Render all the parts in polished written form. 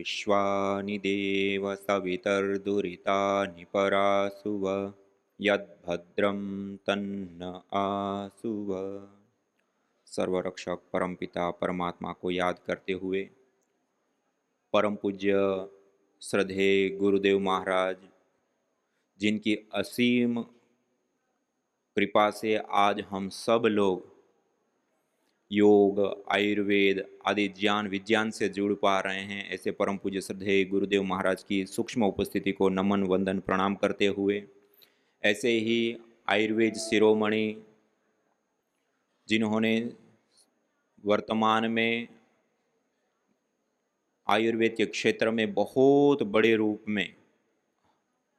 विश्वानि देव सवितर्दुरितानि परासुव यद्भद्रं तन्न आसुव। सर्वरक्षक परमपिता परमात्मा को याद करते हुए परम पूज्य श्रद्धेय गुरुदेव महाराज, जिनकी असीम कृपा से आज हम सब लोग योग, आयुर्वेद आदि ज्ञान विज्ञान से जुड़ पा रहे हैं, ऐसे परम पूज्य श्रद्धेय गुरुदेव महाराज की सूक्ष्म उपस्थिति को नमन वंदन प्रणाम करते हुए, ऐसे ही आयुर्वेद शिरोमणि जिन्होंने वर्तमान में आयुर्वेद के क्षेत्र में बहुत बड़े रूप में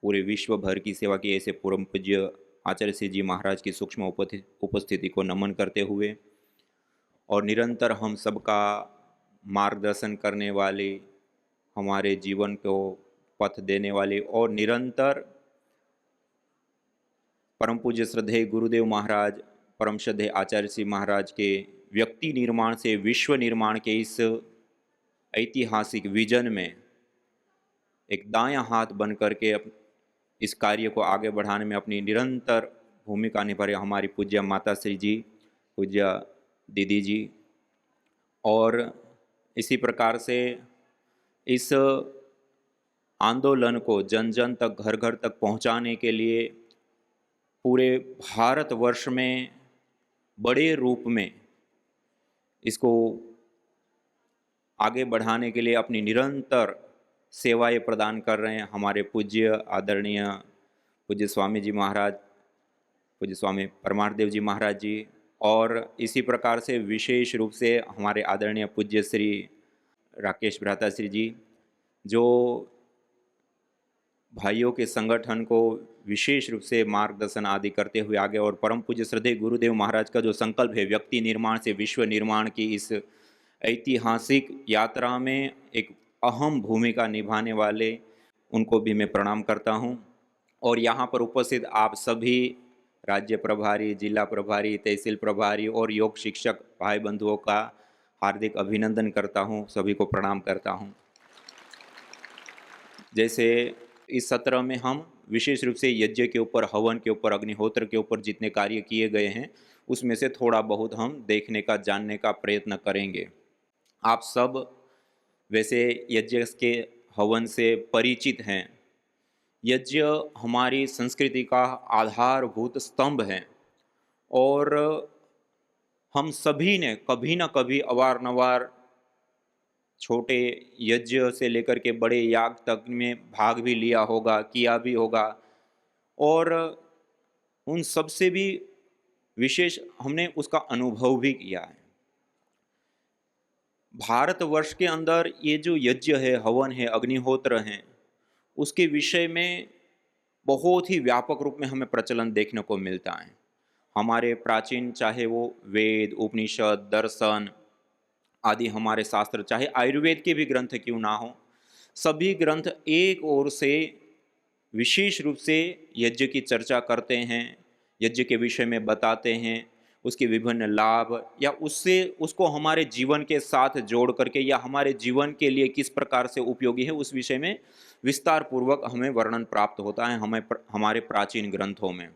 पूरे विश्व भर की सेवा की, ऐसे परम पूज्य आचार्य श्री जी महाराज की सूक्ष्म उपस्थिति को नमन करते हुए और निरंतर हम सबका मार्गदर्शन करने वाले, हमारे जीवन को पथ देने वाले और निरंतर परम पूज्य श्रद्धेय गुरुदेव महाराज, परम श्रद्धेय आचार्य श्री महाराज के व्यक्ति निर्माण से विश्व निर्माण के इस ऐतिहासिक विजन में एक दायां हाथ बन करके इस कार्य को आगे बढ़ाने में अपनी निरंतर भूमिका निभा रहे हमारी पूज्य माता श्री जी, पूज्य दीदी जी, और इसी प्रकार से इस आंदोलन को जन जन तक, घर घर तक पहुंचाने के लिए पूरे भारतवर्ष में बड़े रूप में इसको आगे बढ़ाने के लिए अपनी निरंतर सेवाएं प्रदान कर रहे हैं हमारे पूज्य आदरणीय पूज्य स्वामी जी महाराज, पूज्य स्वामी परमार्थ देव जी महाराज जी, और इसी प्रकार से विशेष रूप से हमारे आदरणीय पूज्य श्री राकेश भ्राता श्री जी, जो भाइयों के संगठन को विशेष रूप से मार्गदर्शन आदि करते हुए आगे, और परम पूज्य श्रद्धेय गुरुदेव महाराज का जो संकल्प है व्यक्ति निर्माण से विश्व निर्माण की इस ऐतिहासिक यात्रा में एक अहम भूमिका निभाने वाले, उनको भी मैं प्रणाम करता हूं। और यहाँ पर उपस्थित आप सभी राज्य प्रभारी, जिला प्रभारी, तहसील प्रभारी और योग शिक्षक भाई बंधुओं का हार्दिक अभिनंदन करता हूँ, सभी को प्रणाम करता हूँ। जैसे इस सत्र में हम विशेष रूप से यज्ञ के ऊपर, हवन के ऊपर, अग्निहोत्र के ऊपर जितने कार्य किए गए हैं उसमें से थोड़ा बहुत हम देखने का, जानने का प्रयत्न करेंगे। आप सब वैसे यज्ञ के हवन से परिचित हैं। यज्ञ हमारी संस्कृति का आधारभूत स्तंभ है और हम सभी ने कभी न कभी अवारनवार छोटे यज्ञ से लेकर के बड़े याग तक में भाग भी लिया होगा, किया भी होगा, और उन सब से भी विशेष हमने उसका अनुभव भी किया है। भारतवर्ष के अंदर ये जो यज्ञ है, हवन है, अग्निहोत्र हैं, उसके विषय में बहुत ही व्यापक रूप में हमें प्रचलन देखने को मिलता है। हमारे प्राचीन, चाहे वो वेद, उपनिषद, दर्शन आदि हमारे शास्त्र, चाहे आयुर्वेद के भी ग्रंथ क्यों ना हो, सभी ग्रंथ एक ओर से विशेष रूप से यज्ञ की चर्चा करते हैं, यज्ञ के विषय में बताते हैं, उसके विभिन्न लाभ या उसको हमारे जीवन के साथ जोड़ करके या हमारे जीवन के लिए किस प्रकार से उपयोगी है उस विषय में विस्तार पूर्वक हमें वर्णन प्राप्त होता है हमारे प्राचीन ग्रंथों में।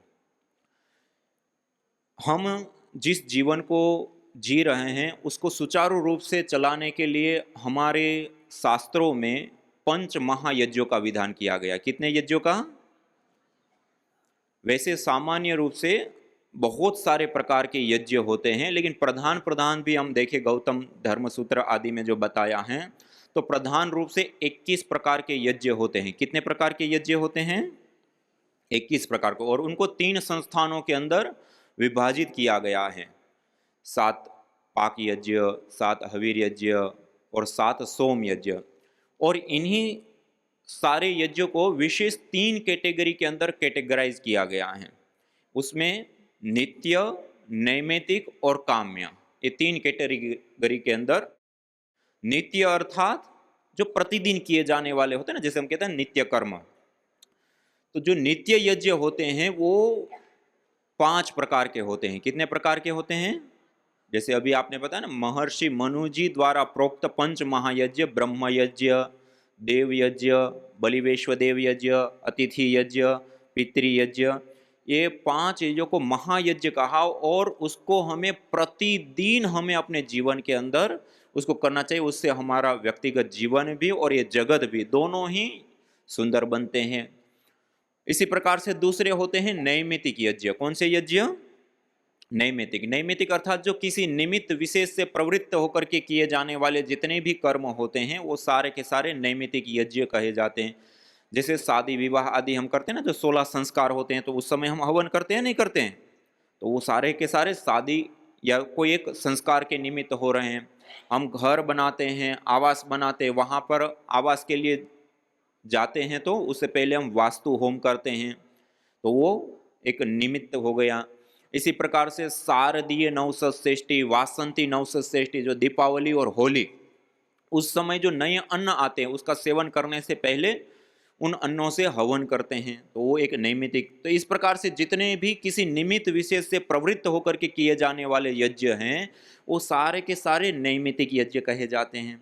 हम जिस जीवन को जी रहे हैं उसको सुचारू रूप से चलाने के लिए हमारे शास्त्रों में 5 महायज्ञों का विधान किया गया। कितने यज्ञों का? वैसे सामान्य रूप से बहुत सारे प्रकार के यज्ञ होते हैं, लेकिन प्रधान प्रधान भी हम देखें, गौतम धर्मसूत्र आदि में जो बताया है, तो प्रधान रूप से 21 प्रकार के यज्ञ होते हैं। कितने प्रकार के यज्ञ होते हैं? 21 प्रकार को, और उनको 3 संस्थानों के अंदर विभाजित किया गया है। 7 पाक यज्ञ, 7 हवीर यज्ञ और 7 सोम यज्ञ। और इन्हीं सारे यज्ञों को विशेष 3 कैटेगरी के अंदर कैटेगराइज किया गया है। उसमें नित्य, नैमित्तिक और काम्य, ये 3 कैटेगरी के अंदर नित्य अर्थात जो प्रतिदिन किए जाने वाले होते हैं ना, जैसे हम कहते हैं नित्य कर्म, तो जो नित्य यज्ञ होते हैं वो 5 प्रकार के होते हैं। कितने प्रकार के होते हैं? जैसे अभी आपने बताया ना, महर्षि मनु जी द्वारा प्रोक्त 5 महायज्ञ, ब्रह्म यज्ञ, देव यज्ञ, बलिवेश्व देव यज्ञ, अतिथि यज्ञ, पितृयज्ञ, ये 5 यज्ञों को महायज्ञ कहा। और उसको हमें प्रतिदिन हमें अपने जीवन के अंदर उसको करना चाहिए। उससे हमारा व्यक्तिगत जीवन भी और ये जगत भी दोनों ही सुंदर बनते हैं। इसी प्रकार से दूसरे होते हैं नैमित्तिक यज्ञ। कौन से यज्ञ? नैमित्तिक। नैमित्तिक अर्थात जो किसी निमित्त विशेष से प्रवृत्त होकर के किए जाने वाले जितने भी कर्म होते हैं वो सारे के सारे नैमित्तिक यज्ञ कहे जाते हैं। जैसे शादी विवाह आदि हम करते हैं ना, जो 16 संस्कार होते हैं, तो उस समय हम हवन करते हैं नहीं करते हैं? तो वो सारे के सारे शादी या कोई एक संस्कार के निमित्त हो रहे हैं। हम घर बनाते हैं, आवास बनाते हैं, वहाँ पर आवास के लिए जाते हैं तो उससे पहले हम वास्तु होम करते हैं, तो वो एक निमित्त हो गया। इसी प्रकार से शारदीय नवसतषष्ठी, वासंती नवसतषष्ठी, जो दीपावली और होली, उस समय जो नए अन्न आते हैं उसका सेवन करने से पहले उन अन्नों से हवन करते हैं, तो वो एक नैमित्तिक। तो इस प्रकार से जितने भी किसी निमित्त विशेष से प्रवृत्त होकर के किए जाने वाले यज्ञ हैं वो सारे के सारे नैमित्तिक यज्ञ कहे जाते हैं।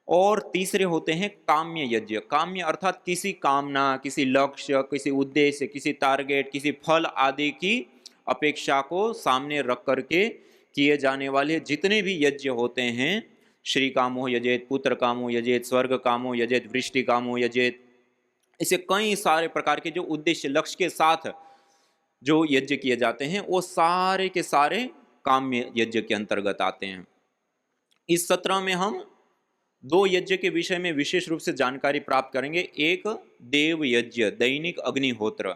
और तीसरे होते हैं काम्य यज्ञ। काम्य अर्थात किसी कामना, किसी लक्ष्य, किसी उद्देश्य, किसी टारगेट, किसी फल आदि की अपेक्षा को सामने रख करके किए जाने वाले जितने भी यज्ञ होते हैं, श्री कामो यजेत, पुत्र कामो यजेत, स्वर्ग कामो यजेत, वृष्टि कामो यजेत, ऐसे कई सारे प्रकार के जो उद्देश्य लक्ष्य के साथ जो यज्ञ किए जाते हैं वो सारे के सारे काम्य यज्ञ के अंतर्गत आते हैं। इस सत्र में हम 2 यज्ञ के विषय में विशेष रूप से जानकारी प्राप्त करेंगे। एक देव यज्ञ, दैनिक अग्निहोत्र।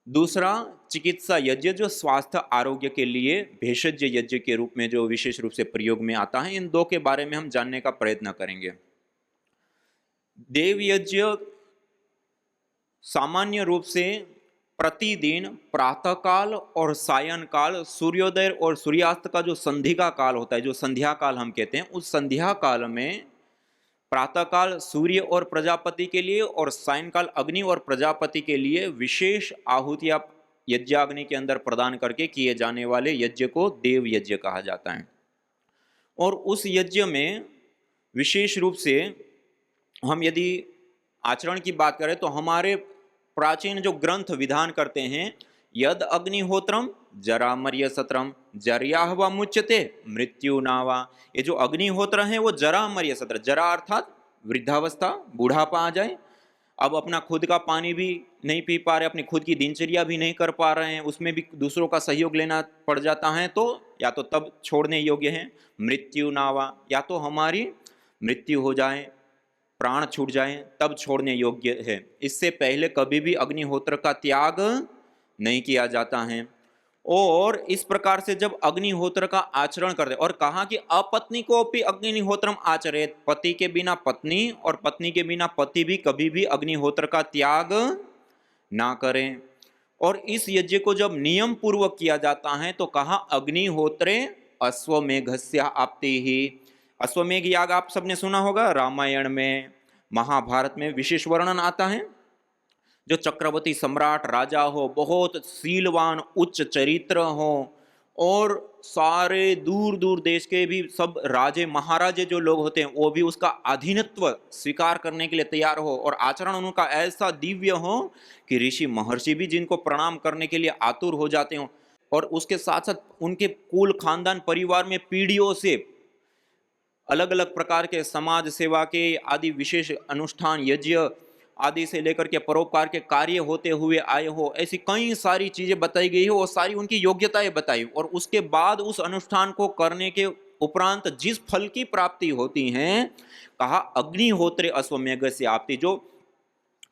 दूसरा चिकित्सा यज्ञ, जो स्वास्थ्य आरोग्य के लिए भेषज यज्ञ के रूप में जो विशेष रूप से प्रयोग में आता है। इन 2 के बारे में हम जानने का प्रयत्न करेंगे। देव यज्ञ सामान्य रूप से प्रतिदिन प्रातःकाल और सायंकाल, सूर्योदय और सूर्यास्त का जो संधि का काल होता है, जो संध्या काल हम कहते हैं, उस संध्या काल में प्रातःकाल सूर्य और प्रजापति के लिए और सायंकाल अग्नि और प्रजापति के लिए विशेष आहुतियां यज्ञाग्नि के अंदर प्रदान करके किए जाने वाले यज्ञ को देव यज्ञ कहा जाता है। और उस यज्ञ में विशेष रूप से हम यदि आचरण की बात करें तो हमारे प्राचीन जो ग्रंथ विधान करते हैं, यद अग्निहोत्रम जरामर्य सत्रम जर्याहवा मुच्यते मृत्यु नावा। ये जो अग्निहोत्र है वो जरामर्य सत्र, जरा अर्थात वृद्धावस्था, बुढ़ापा आ जाए, अब अपना खुद का पानी भी नहीं पी पा रहे, अपनी खुद की दिनचर्या भी नहीं कर पा रहे हैं, उसमें भी दूसरों का सहयोग लेना पड़ जाता है, तो या तो तब छोड़ने योग्य है। मृत्यु नावा, या तो हमारी मृत्यु हो जाए, प्राण छूट जाए, तब छोड़ने योग्य है। इससे पहले कभी भी अग्निहोत्र का त्याग नहीं किया जाता है। और इस प्रकार से जब अग्निहोत्र का आचरण करते, और कहा कि अपत्नी को भी अग्निहोत्रम आचरेत, पति के बिना पत्नी और पत्नी के बिना पति भी कभी भी अग्निहोत्र का त्याग ना करें। और इस यज्ञ को जब नियम पूर्वक किया जाता है तो कहा अग्निहोत्रे अश्वमेघस्य आप्ति ही। अश्वमेघ याग आप सबने सुना होगा, रामायण में, महाभारत में विशेष वर्णन आता है। जो चक्रवर्ती सम्राट राजा हो, बहुत शीलवान उच्च चरित्र हो, और सारे दूर दूर देश के भी सब राजे महाराजे जो लोग होते हैं वो भी उसका अधीनत्व स्वीकार करने के लिए तैयार हो, और आचरण उनका ऐसा दिव्य हो कि ऋषि महर्षि भी जिनको प्रणाम करने के लिए आतुर हो जाते हो। और उसके साथ साथ उनके कुल खानदान परिवार में पीढ़ियों से अलग अलग प्रकार के समाज सेवा के आदि विशेष अनुष्ठान, यज्ञ आदि से लेकर के परोपकार के कार्य होते हुए आए हो, ऐसी कई सारी चीजें बताई गई हो, और सारी उनकी योग्यताएं बताई। और उसके बाद उस अनुष्ठान को करने के उपरांत जिस फल की प्राप्ति होती है, कहा अग्निहोत्रे अश्वमेघ से आपती। जो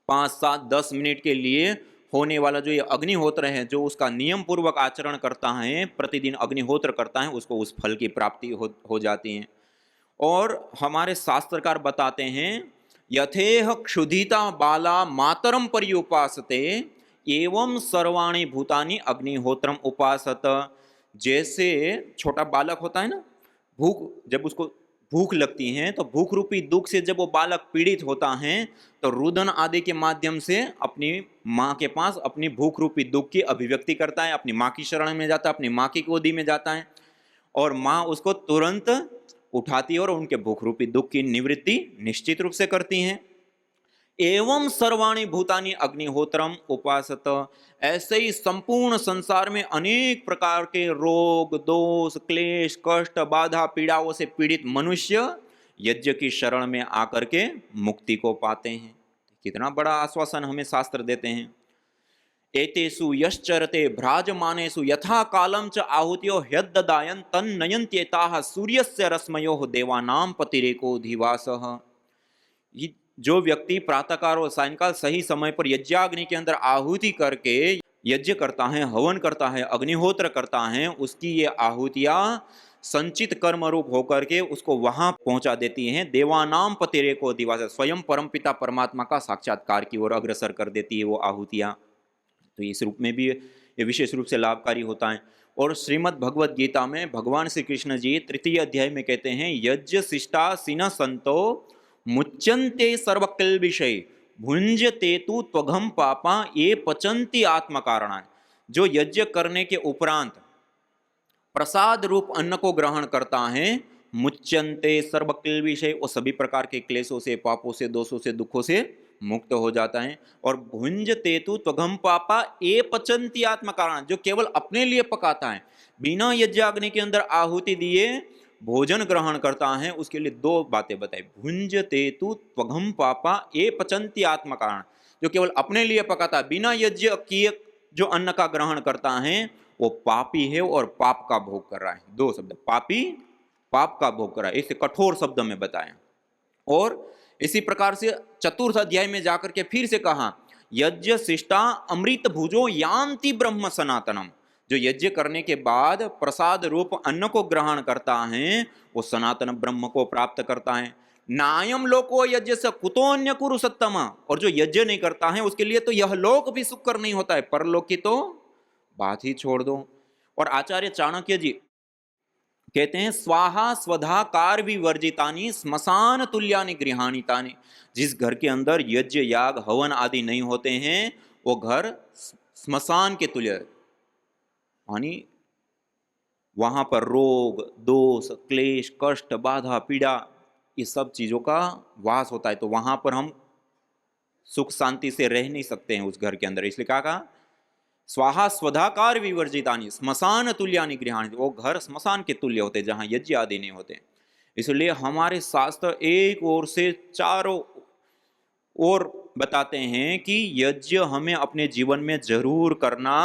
5, 7, 10 मिनट के लिए होने वाला जो ये अग्निहोत्र है, जो उसका नियम पूर्वक आचरण करता है, प्रतिदिन अग्निहोत्र करता है, उसको उस फल की प्राप्ति हो जाती है। और हमारे शास्त्रकार बताते हैं, यथेह क्षुधिता बाला मातरम पर्युपासते एवं सर्वाणि भूतानि अग्निहोत्रम उपासत। जैसे छोटा बालक होता है ना, जब उसको भूख लगती है तो भूख रूपी दुख से जब वो बालक पीड़ित होता है तो रुदन आदि के माध्यम से अपनी माँ के पास अपनी भूख रूपी दुख की अभिव्यक्ति करता है, अपनी माँ की शरण में जाता है, अपनी माँ की गोदी में जाता है, और माँ उसको तुरंत उठाती है और उनके भूख रूपी दुख की निवृत्ति निश्चित रूप से करती हैं। एवं सर्वाणि भूतानि अग्निहोत्रम उपासत, ऐसे ही संपूर्ण संसार में अनेक प्रकार के रोग दोष क्लेश कष्ट बाधा पीड़ाओं से पीड़ित मनुष्य यज्ञ की शरण में आकर के मुक्ति को पाते हैं। कितना बड़ा आश्वासन हमें शास्त्र देते हैं। एतेषु यश्चरते भ्राजमानेषु यथा कालम च आहुत्यो ह्यद्ददायन् तन्नयन्त्येताः सूर्यस्य रश्मयोः देवानां पतिरेको धिवासः। जो व्यक्ति प्रातःकाल और सायंकाल सही समय पर यज्ञाग्नि के अंदर आहुति करके यज्ञ करता है, हवन करता है, अग्निहोत्र करता है, उसकी ये आहुतियां संचित कर्म रूप होकर के उसको वहां पहुंचा देती हैं देवानाम पतिरेको दिवास, स्वयं परमपिता परमात्मा का साक्षात्कार की ओर अग्रसर कर देती है वो आहुतियां। तो इस रूप में भी ये विशेष रूप से लाभकारी होता है। और श्रीमद् भगवद गीता में भगवान श्री कृष्ण जी तृतीय अध्याय में कहते हैं, यज्ञ शिष्टा सिन संतो मुच्यन्ते सर्वकिल विषय भुंजते तु त्वघम पापा ये पचंती आत्म कारण। जो यज्ञ करने के उपरांत प्रसाद रूप अन्न को ग्रहण करता है, मुच्यन्ते सर्वकिल विषय, वो सभी प्रकार के क्लेशों से पापों से दोषों से दुखों से मुक्त हो जाता है। और भुंजते तु त्वघम पापा ये पचंती आत्म कारण, जो केवल अपने लिए पकाता है, बिना यज्ञाग्नि के अंदर आहुति दिए भोजन ग्रहण करता है, उसके लिए दो बातें बताई। भुंजते तु त्वघम पापा ये पचंती आत्म कारण, जो केवल अपने लिए पकाता है, बिना यज्ञ किए जो अन्न का ग्रहण करता है वो पापी है और पाप का भोग कर रहा है। दो शब्द, पापी पाप का भोग कर रहा है, इसे कठोर शब्द में बताया। और इसी प्रकार से चतुर्थ अध्याय में जाकर के फिर से कहा, यज्ञ शिष्टा अमृत भुजो यान्ति ब्रह्म सनातनम। जो यज्ञ करने के बाद प्रसाद रूप अन्न को ग्रहण करता है वो सनातन ब्रह्म को प्राप्त करता है। नायम लोको यज्ञ से कुतोन्य कुरु सत्तम, और जो यज्ञ नहीं करता है उसके लिए तो यह लोक भी सुखकर नहीं होता है, परलोक की तो बात ही छोड़ दो। और आचार्य चाणक्य जी कहते हैं, स्वाहा स्वधा कार विवर्जितानि स्मशान तुल्यानि गृहाणि तानि। जिस घर के अंदर यज्ञ याग हवन आदि नहीं होते हैं वो घर स्मशान के तुल्य, यानी वहां पर रोग दोष क्लेश कष्ट बाधा पीड़ा ये सब चीजों का वास होता है। तो वहां पर हम सुख शांति से रह नहीं सकते हैं उस घर के अंदर। इसलिए क्या कहा, स्वाहा स्वधाकार विवर्जितानि स्मशान तुल्यानि गृहाणि, वो घर स्मशान के तुल्य होते जहां यज्ञ आदि नहीं होते। इसलिए हमारे शास्त्र एक ओर से चारों ओर बताते हैं कि यज्ञ हमें अपने जीवन में जरूर करना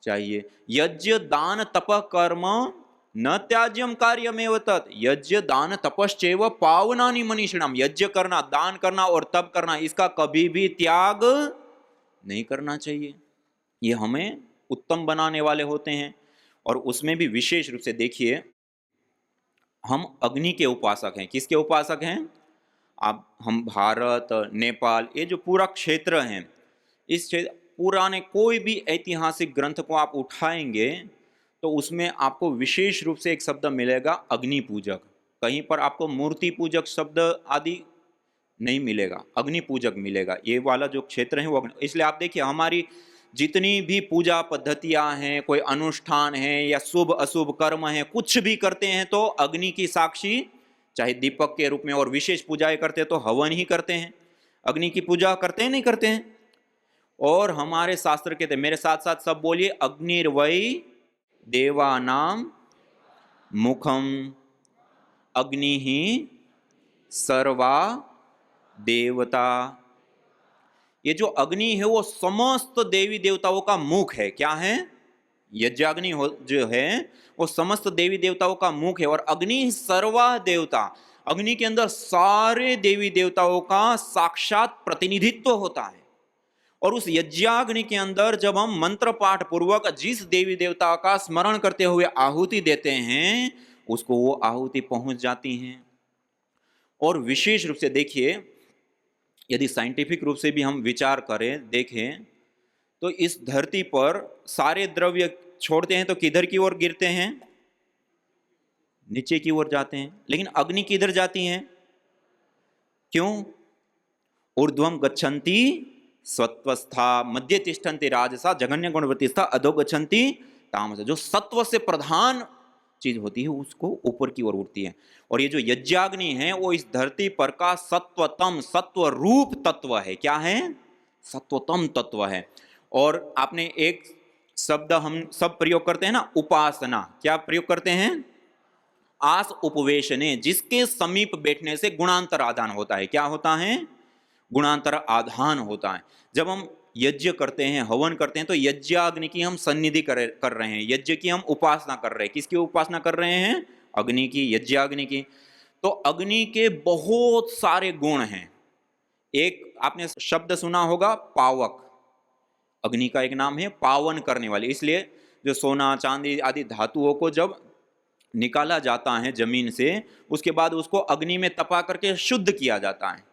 चाहिए। यज्ञ दान तप कर्म न त्याज्यम कार्यमेव तत्, यज्ञ दान तपश्चैव पावनानि मनीषिणाम। यज्ञ करना, दान करना और तप करना, इसका कभी भी त्याग नहीं करना चाहिए। ये हमें उत्तम बनाने वाले होते हैं। और उसमें भी विशेष रूप से देखिए, हम अग्नि के उपासक हैं। किसके उपासक हैं? आप हम भारत नेपाल ये जो पूरा क्षेत्र है, इस क्षेत्र पुराने कोई भी ऐतिहासिक ग्रंथ को आप उठाएंगे तो उसमें आपको विशेष रूप से एक शब्द मिलेगा अग्नि पूजक। कहीं पर आपको मूर्ति पूजक शब्द आदि नहीं मिलेगा, अग्नि पूजक मिलेगा। ये वाला जो क्षेत्र है वो अग्नि। इसलिए आप देखिए हमारी जितनी भी पूजा पद्धतियां हैं, कोई अनुष्ठान है या शुभ अशुभ कर्म है, कुछ भी करते हैं तो अग्नि की साक्षी, चाहे दीपक के रूप में, और विशेष पूजाएं करते हैं तो हवन ही करते हैं। अग्नि की पूजा करते हैं नहीं करते हैं? और हमारे शास्त्र कहते हैं, मेरे साथ साथ सब बोलिए, अग्निर्वै देवानाम मुखम अग्नि ही सर्वा देवता। ये जो अग्नि है वो समस्त देवी देवताओं का मुख है। क्या है? यज्ञाग्नि जो है वो समस्त देवी देवताओं का मुख है। और अग्नि सर्वा देवता, अग्नि के अंदर सारे देवी देवताओं का साक्षात प्रतिनिधित्व होता है। और उस यज्ञाग्नि के अंदर जब हम मंत्र पाठ पूर्वक जिस देवी देवता का स्मरण करते हुए आहुति देते हैं उसको वो आहुति पहुंच जाती हैं। और विशेष रूप से देखिए, यदि साइंटिफिक रूप से भी हम विचार करें देखें तो इस धरती पर सारे द्रव्य छोड़ते हैं तो किधर की ओर गिरते हैं? नीचे की ओर जाते हैं। लेकिन अग्नि किधर जाती हैं? क्यों? ऊर्ध्वम गच्छन्ति सत्वस्था मध्य तिष्ठन्ति राजसा जघन्य गुणवतिस्था अधो गच्छन्ति तामस। जो सत्व से प्रधान चीज होती है उसको ऊपर की ओर उठती है। और ये जो यज्ञाग्नि है वो इस धरती पर का सत्वतम सत्व रूप तत्व है। क्या है? सत्वतम तत्व है। और आपने एक शब्द हम सब प्रयोग करते हैं ना, उपासना। क्या प्रयोग करते हैं? आस उपवेशने, जिसके समीप बैठने से गुणांतर आधान होता है। क्या होता है? गुणांतर आधान होता है। जब हम यज्ञ करते हैं, हवन करते हैं, तो यज्ञाग्नि की हम सन्निधि कर रहे हैं, यज्ञ की हम उपासना कर रहे हैं। किसकी उपासना कर रहे हैं? अग्नि की, यज्ञाग्नि की। तो अग्नि के बहुत सारे गुण हैं। एक आपने शब्द सुना होगा, पावक। अग्नि का एक नाम है पावन करने वाली। इसलिए जो सोना चांदी आदि धातुओं को जब निकाला जाता है जमीन से, उसके बाद उसको अग्नि में तपा करके शुद्ध किया जाता है,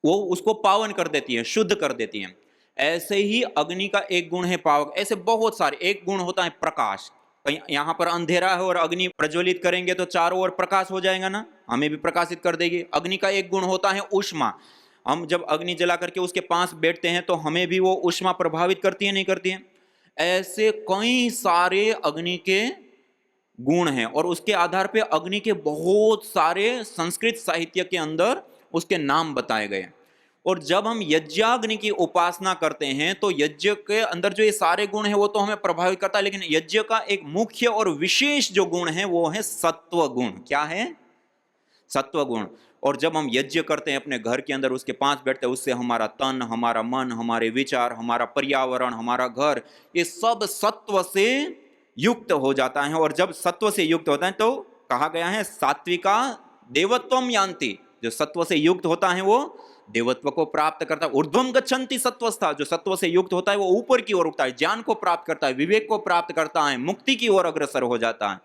वो उसको पावन कर देती है, शुद्ध कर देती है। ऐसे ही अग्नि का एक गुण है पावक। ऐसे बहुत सारे। एक गुण होता है प्रकाश। कहीं यहां पर अंधेरा है और अग्नि प्रज्वलित करेंगे तो चारों ओर प्रकाश हो जाएगा ना, हमें भी प्रकाशित कर देगी। अग्नि का एक गुण होता है ऊष्मा। हम जब अग्नि जला करके उसके पास बैठते हैं तो हमें भी वो ऊष्मा प्रभावित करती है, नहीं करती है? ऐसे कई सारे अग्नि के गुण हैं और उसके आधार पे अग्नि के बहुत सारे संस्कृत साहित्य के अंदर उसके नाम बताए गए। और जब हम यज्ञाग्नि की उपासना करते हैं तो यज्ञ के अंदर जो ये सारे गुण हैं वो तो हमें प्रभावित करता है, लेकिन यज्ञ का एक मुख्य और विशेष जो गुण है वो है सत्व गुण। क्या है? सत्व गुण। और जब हम यज्ञ करते हैं अपने घर के अंदर, उसके पास बैठते हैं, उससे हमारा तन, हमारा मन, हमारे विचार, हमारा पर्यावरण, हमारा घर, ये सब सत्व से युक्त हो जाता है। और जब सत्व से युक्त होता है तो कहा गया है सात्विका देवत्वम यान्ति। जो सत्व से युक्त होता है वो देवत्व को प्राप्त करता है। ऊर्ध्वम गच्छन्ति सत्वस्था। जो सत्व से युक्त होता है वो ऊपर की ओर उठता है, ज्ञान को प्राप्त करता है, विवेक को प्राप्त करता है, मुक्ति की ओर अग्रसर हो जाता है।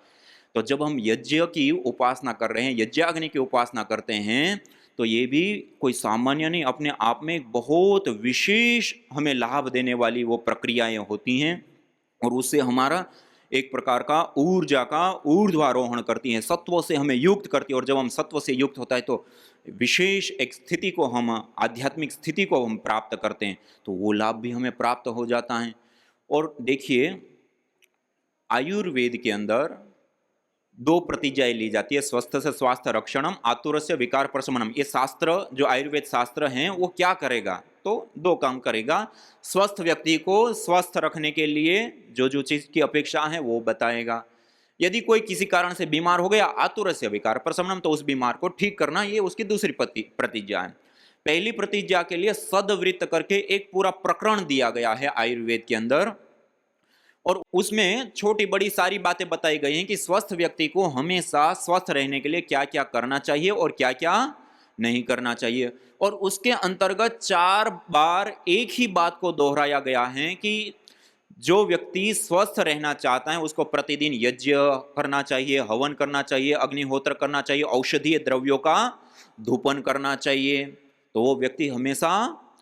तो जब हम यज्ञ की उपासना कर रहे हैं, यज्ञाग्नि की उपासना करते हैं, तो ये भी कोई सामान्य नहीं, अपने आप में एक बहुत विशेष हमें लाभ देने वाली वो प्रक्रियाएं होती हैं। और उससे हमारा एक प्रकार का ऊर्जा का ऊर्ध्वारोहण करती हैं, सत्व से हमें युक्त करती है। और जब हम सत्व से युक्त होता है तो विशेष एक स्थिति को हम, आध्यात्मिक स्थिति को हम प्राप्त करते हैं, तो वो लाभ भी हमें प्राप्त हो जाता है। और देखिए, आयुर्वेद के अंदर दो प्रतिज्ञाएं ली जाती है, स्वस्थ से स्वास्थ्य रक्षणम, आतुर से विकार प्रशमनम। ये शास्त्र जो आयुर्वेद शास्त्र हैं वो क्या करेगा? तो दो काम करेगा। स्वस्थ व्यक्ति को स्वस्थ रखने के लिए जो जो चीज की अपेक्षा है वो बताएगा। यदि कोई किसी कारण से बीमार हो गया, आतुर से विकार प्रशमनम, तो उस बीमार को ठीक करना, ये उसकी दूसरी प्रतिज्ञा है। पहली प्रतिज्ञा के लिए सदवृत्त करके एक पूरा प्रकरण दिया गया है आयुर्वेद के अंदर, और उसमें छोटी बड़ी सारी बातें बताई गई हैं कि स्वस्थ व्यक्ति को हमेशा स्वस्थ रहने के लिए क्या क्या करना चाहिए और क्या क्या नहीं करना चाहिए। और उसके अंतर्गत 4 बार एक ही बात को दोहराया गया है कि जो व्यक्ति स्वस्थ रहना चाहता है उसको प्रतिदिन यज्ञ करना चाहिए, हवन करना चाहिए, अग्निहोत्र करना चाहिए, औषधीय द्रव्यों का धूपन करना चाहिए, तो वो व्यक्ति हमेशा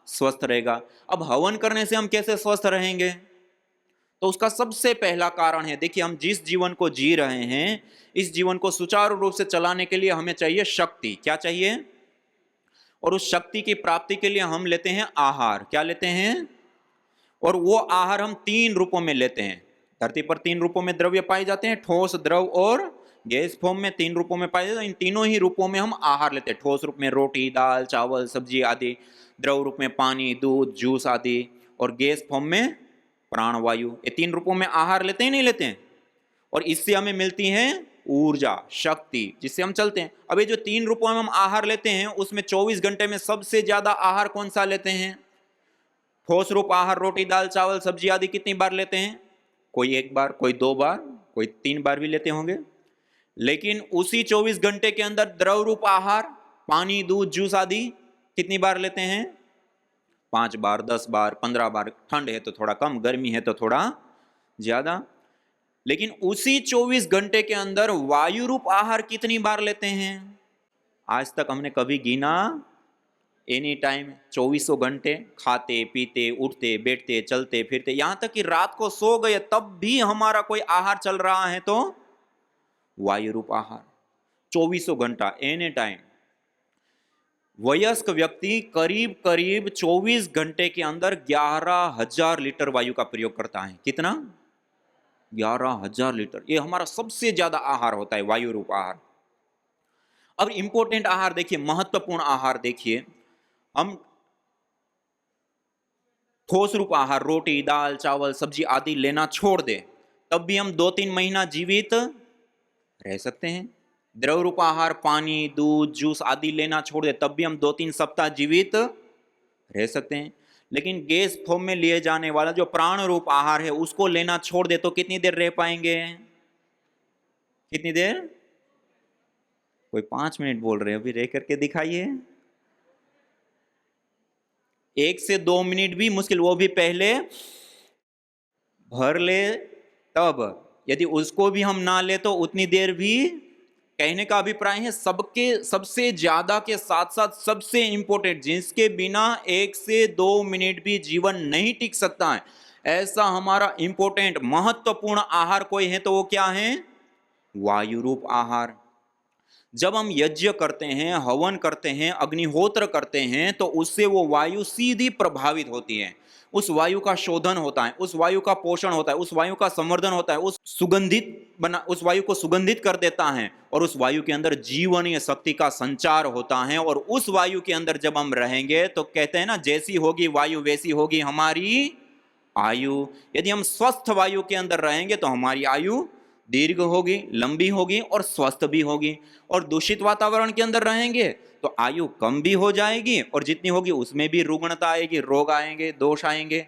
स्वस्थ रहेगा। अब हवन करने से हम कैसे स्वस्थ रहेंगे? तो उसका सबसे पहला कारण है, देखिए, हम जिस जीवन को जी रहे हैं, इस जीवन को सुचारू रूप से चलाने के लिए हमें चाहिए शक्ति। क्या चाहिए? और उस शक्ति की प्राप्ति के लिए हम लेते हैं आहार। क्या लेते हैं? और वो आहार हम 3 रूपों में लेते हैं। धरती पर 3 रूपों में द्रव्य पाए जाते हैं, ठोस, द्रव और गैस फॉर्म में 3 रूपों में पाए जाते हैं। इन तीनों ही रूपों में हम आहार लेते हैं। ठोस रूप में रोटी, दाल, चावल, सब्जी आदि, द्रव रूप में पानी, दूध, जूस आदि, और गैस फॉर्म में प्राणवायु। ये 3 रूपों में आहार लेते हैं, नहीं लेते हैं? और इससे हमें मिलती है ऊर्जा, शक्ति, जिससे हम चलते हैं। अब ये जो 3 रूपों में हम आहार लेते हैं उसमें 24 घंटे में सबसे ज्यादा आहार कौन सा लेते हैं? ठोस रूप आहार, रोटी, दाल, चावल, सब्जी आदि कितनी बार लेते हैं? कोई 1 बार, कोई 2 बार, कोई 3 बार भी लेते होंगे। लेकिन उसी 24 घंटे के अंदर द्रव रूप आहार, पानी, दूध, जूस आदि कितनी बार लेते हैं? 5 बार, 10 बार, 15 बार। ठंड है तो थोड़ा कम, गर्मी है तो थोड़ा ज्यादा। लेकिन उसी 24 घंटे के अंदर वायु रूप आहार कितनी बार लेते हैं? आज तक हमने कभी गिना? एनी टाइम, 24 घंटे खाते पीते उठते बैठते चलते फिरते, यहां तक कि रात को सो गए तब भी हमारा कोई आहार चल रहा है तो वायु रूप आहार 24 घंटा, एनी टाइम। वयस्क व्यक्ति करीब करीब 24 घंटे के अंदर 11,000 लीटर वायु का प्रयोग करता है। कितना? 11,000 लीटर, ये हमारा सबसे ज्यादा आहार होता है, वायु रूप आहार। अब इंपॉर्टेंट आहार देखिए, महत्वपूर्ण आहार देखिए, हम ठोस रूप आहार रोटी, दाल, चावल, सब्जी आदि लेना छोड़ दें, तब भी हम 2-3 महीना जीवित रह सकते हैं। द्रव रूप आहार पानी, दूध, जूस आदि लेना छोड़ दें, तब भी हम 2-3 सप्ताह जीवित रह सकते हैं। लेकिन गैस फॉर्म में लिए जाने वाला जो प्राण रूप आहार है, उसको लेना छोड़ दे तो कितनी देर रह पाएंगे? कितनी देर? कोई 5 मिनट बोल रहे हैं, अभी रह करके दिखाइए। 1 से 2 मिनट भी मुश्किल, वो भी पहले भर ले तब, यदि उसको भी हम ना ले तो उतनी देर भी। कहने का अभिप्राय है सबके सबसे ज्यादा के साथ साथ सबसे इंपॉर्टेंट, जिसके बिना 1 से 2 मिनट भी जीवन नहीं टिक सकता है, ऐसा हमारा इंपॉर्टेंट महत्वपूर्ण आहार कोई है तो वो क्या है? वायु रूप आहार। जब हम यज्ञ करते हैं, हवन करते हैं, अग्निहोत्र करते हैं, तो उससे वो वायु सीधी प्रभावित होती है। उस वायु का शोधन होता है, उस वायु का पोषण होता है, उस वायु का संवर्धन होता है, उस वायु को सुगंधित कर देता है, और उस वायु के अंदर जीवनीय शक्ति का संचार होता है। और उस वायु के अंदर जब हम रहेंगे तो कहते हैं ना, जैसी होगी वायु वैसी होगी हमारी आयु। यदि हम स्वस्थ वायु के अंदर रहेंगे तो हमारी आयु दीर्घ होगी, लंबी होगी और स्वस्थ भी होगी। और दूषित वातावरण के अंदर रहेंगे तो आयु कम भी हो जाएगी, और जितनी होगी उसमें भी रुग्णता आएगी, रोग आएंगे, दोष आएंगे।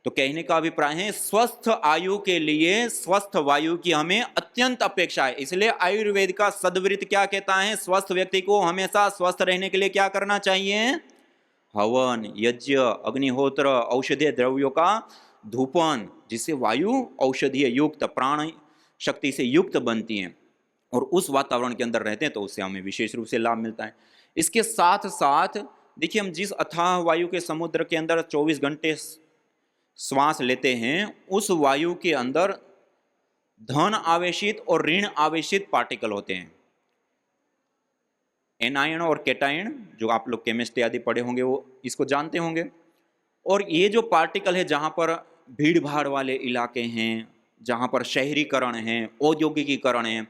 तो कहने का अभिप्राय है स्वस्थ आयु के लिए स्वस्थ वायु की हमें अत्यंत अपेक्षा है। इसलिए आयुर्वेद का सद्वृत्त क्या कहता है? स्वस्थ व्यक्ति को हमेशा स्वस्थ रहने के लिए क्या करना चाहिए? हवन, यज्ञ, अग्निहोत्र, औषधीय द्रव्यों का धूपन, जिससे वायु औषधीय युक्त, प्राण शक्ति से युक्त बनती हैं, और उस वातावरण के अंदर रहते हैं तो उससे हमें विशेष रूप से लाभ मिलता है। इसके साथ साथ देखिए, हम जिस अथाह वायु के समुद्र के अंदर 24 घंटे श्वास लेते हैं, उस वायु के अंदर धन आवेशित और ऋण आवेशित पार्टिकल होते हैं। एनायन और कैटायन, जो आप लोग केमिस्ट्री आदि पढ़े होंगे वो इसको जानते होंगे। और ये जो पार्टिकल है, जहाँ पर भीड़ भाड़ वाले इलाके हैं, जहाँ पर शहरीकरण है, औद्योगिकीकरण है,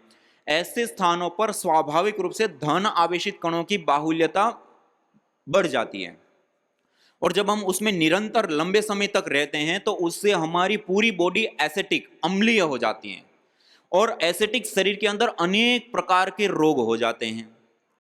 ऐसे स्थानों पर स्वाभाविक रूप से धन आवेशित कणों की बाहुल्यता बढ़ जाती है। और जब हम उसमें निरंतर लंबे समय तक रहते हैं तो उससे हमारी पूरी बॉडी एसिटिक, अम्लीय हो जाती है, और एसिटिक शरीर के अंदर अनेक प्रकार के रोग हो जाते हैं।